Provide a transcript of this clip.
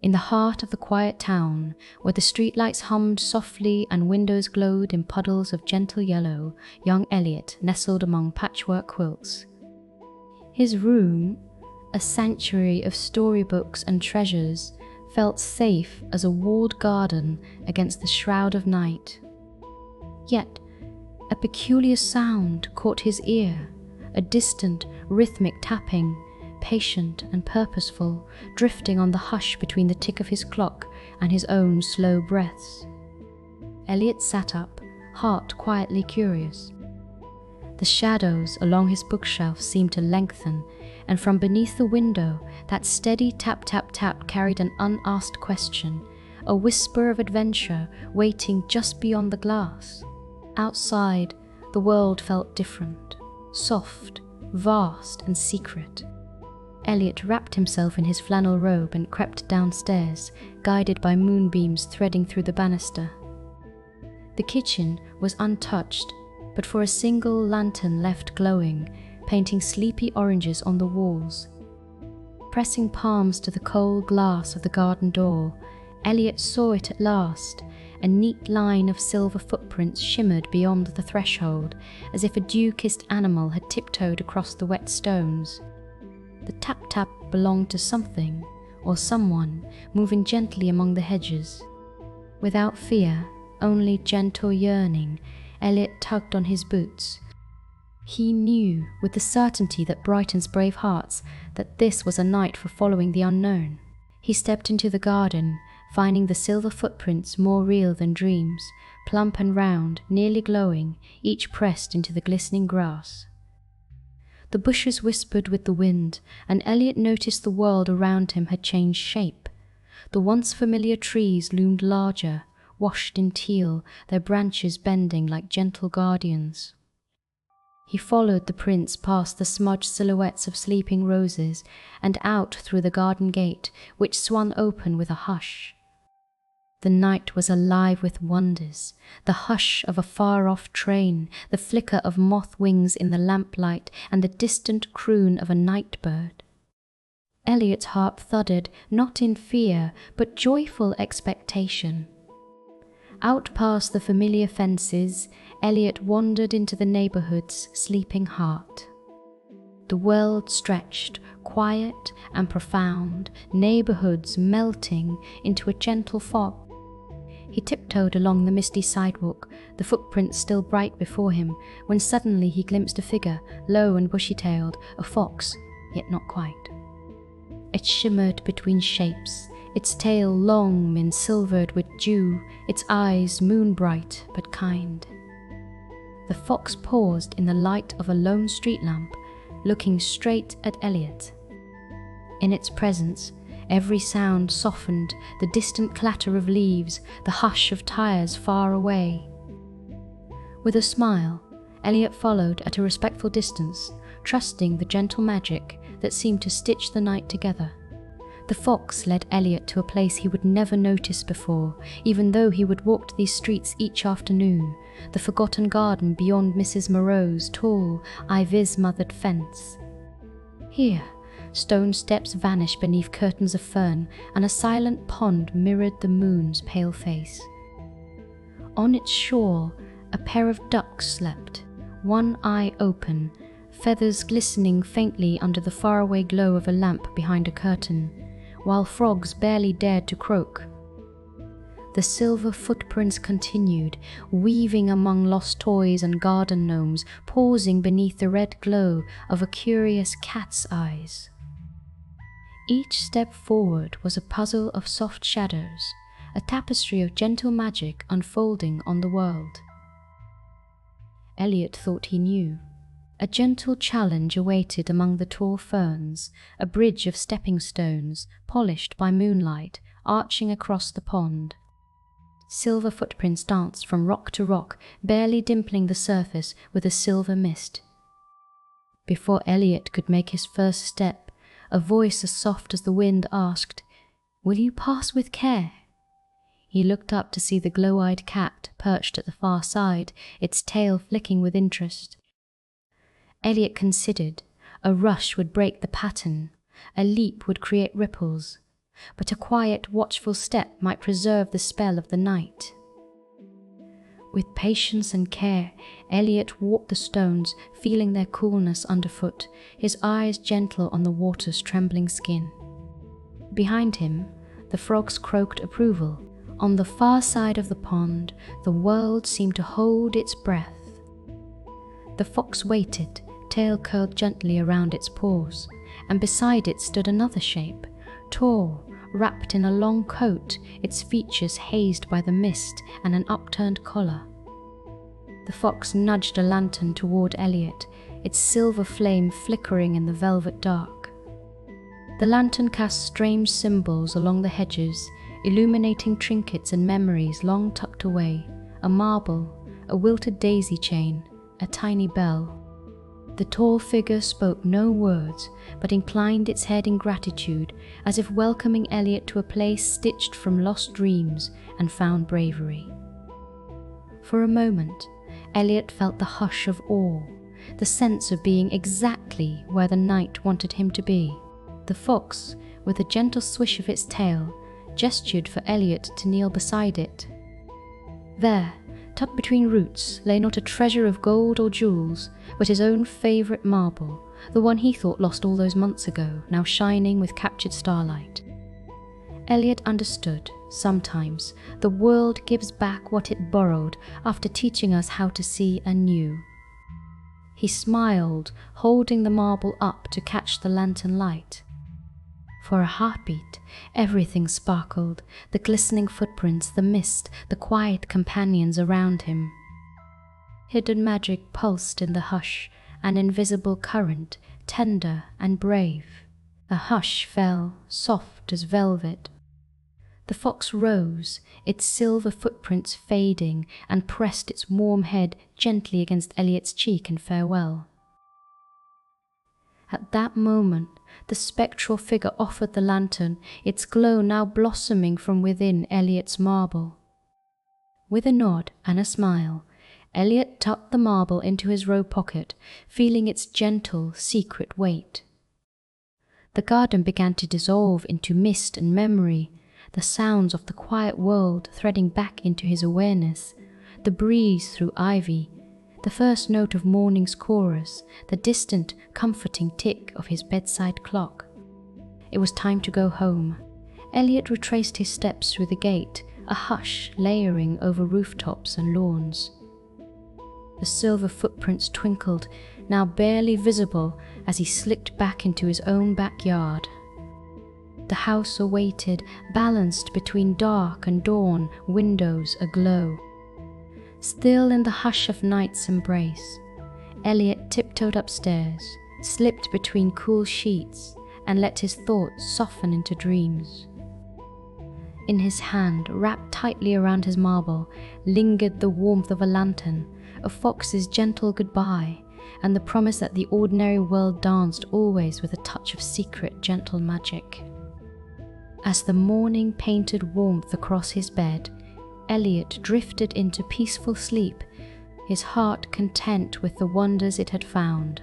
In the heart of the quiet town, where the streetlights hummed softly and windows glowed in puddles of gentle yellow, young Elliot nestled among patchwork quilts. His room, a sanctuary of storybooks and treasures, felt safe as a walled garden against the shroud of night. Yet, a peculiar sound caught his ear, a distant, rhythmic tapping, patient and purposeful, drifting on the hush between the tick of his clock and his own slow breaths. Elliot sat up, heart quietly curious. The shadows along his bookshelf seemed to lengthen, and from beneath the window, that steady tap-tap-tap carried an unasked question, a whisper of adventure waiting just beyond the glass. Outside, the world felt different, soft, vast and secret. Elliot wrapped himself in his flannel robe and crept downstairs, guided by moonbeams threading through the banister. The kitchen was untouched, but for a single lantern left glowing, painting sleepy oranges on the walls. Pressing palms to the cold glass of the garden door, Elliot saw it at last. A neat line of silver footprints shimmered beyond the threshold, as if a dew-kissed animal had tiptoed across the wet stones. The tap-tap belonged to something, or someone, moving gently among the hedges. Without fear, only gentle yearning, Elliot tugged on his boots. He knew, with the certainty that brightens brave hearts, that this was a night for following the unknown. He stepped into the garden, finding the silver footprints more real than dreams, plump and round, nearly glowing, each pressed into the glistening grass. The bushes whispered with the wind, and Elliot noticed the world around him had changed shape. The once familiar trees loomed larger, washed in teal, their branches bending like gentle guardians. He followed the prints past the smudged silhouettes of sleeping roses and out through the garden gate, which swung open with a hush. The night was alive with wonders, the hush of a far-off train, the flicker of moth wings in the lamplight, and the distant croon of a night-bird. Elliot's heart thudded, not in fear, but joyful expectation. Out past the familiar fences, Elliot wandered into the neighborhood's sleeping heart. The world stretched, quiet and profound, neighborhoods melting into a gentle fog. He tiptoed along the misty sidewalk, the footprints still bright before him, when suddenly he glimpsed a figure, low and bushy-tailed, a fox, yet not quite. It shimmered between shapes, its tail long and silvered with dew, its eyes moon-bright but kind. The fox paused in the light of a lone street lamp, looking straight at Elliot. In its presence, every sound softened, the distant clatter of leaves, the hush of tires far away. With a smile, Elliot followed at a respectful distance, trusting the gentle magic that seemed to stitch the night together. The fox led Elliot to a place he would never notice before, even though he would walk these streets each afternoon, the forgotten garden beyond Mrs. Moreau's tall, ivy-smothered fence. Here, stone steps vanished beneath curtains of fern, and a silent pond mirrored the moon's pale face. On its shore, a pair of ducks slept, one eye open, feathers glistening faintly under the faraway glow of a lamp behind a curtain, while frogs barely dared to croak. The silver footprints continued, weaving among lost toys and garden gnomes, pausing beneath the red glow of a curious cat's eyes. Each step forward was a puzzle of soft shadows, a tapestry of gentle magic unfolding on the world. Elliot thought he knew. A gentle challenge awaited among the tall ferns, a bridge of stepping stones, polished by moonlight, arching across the pond. Silver footprints danced from rock to rock, barely dimpling the surface with a silver mist. Before Elliot could make his first step, a voice as soft as the wind asked, "Will you pass with care?" He looked up to see the glow-eyed cat perched at the far side, its tail flicking with interest. Elliot considered. A rush would break the pattern. A leap would create ripples. but a quiet, watchful step might preserve the spell of the night. With patience and care, Elliot walked the stones, feeling their coolness underfoot, his eyes gentle on the water's trembling skin. Behind him, the frogs croaked approval. On the far side of the pond, the world seemed to hold its breath. The fox waited, tail curled gently around its paws, and beside it stood another shape, tall, wrapped in a long coat, its features hazed by the mist and an upturned collar. The fox nudged a lantern toward Elliot, its silver flame flickering in the velvet dark. The lantern cast strange symbols along the hedges, illuminating trinkets and memories long tucked away, a marble, a wilted daisy chain, a tiny bell. The tall figure spoke no words, but inclined its head in gratitude, as if welcoming Elliot to a place stitched from lost dreams and found bravery. For a moment, Elliot felt the hush of awe, the sense of being exactly where the night wanted him to be. The fox, with a gentle swish of its tail, gestured for Elliot to kneel beside it. There, tucked between roots, lay not a treasure of gold or jewels, but his own favourite marble, the one he thought lost all those months ago, now shining with captured starlight. Elliot understood, sometimes, the world gives back what it borrowed after teaching us how to see anew. He smiled, holding the marble up to catch the lantern light. For a heartbeat, everything sparkled, the glistening footprints, the mist, the quiet companions around him. Hidden magic pulsed in the hush, an invisible current, tender and brave. A hush fell, soft as velvet. The fox rose, its silver footprints fading, and pressed its warm head gently against Elliot's cheek in farewell. At that moment, the spectral figure offered the lantern, its glow now blossoming from within Elliot's marble. With a nod and a smile, Elliot tucked the marble into his robe pocket, feeling its gentle, secret weight. The garden began to dissolve into mist and memory, the sounds of the quiet world threading back into his awareness, the breeze through ivy, the first note of morning's chorus, the distant, comforting tick of his bedside clock. It was time to go home. Elliot retraced his steps through the gate, a hush layering over rooftops and lawns. The silver footprints twinkled, now barely visible, as he slipped back into his own backyard. The house awaited, balanced between dark and dawn, windows aglow. Still in the hush of night's embrace, Elliot tiptoed upstairs, slipped between cool sheets, and let his thoughts soften into dreams. In his hand, wrapped tightly around his marble, lingered the warmth of a lantern, a fox's gentle goodbye, and the promise that the ordinary world danced always with a touch of secret, gentle magic. As the morning painted warmth across his bed, Elliot drifted into peaceful sleep, his heart content with the wonders it had found.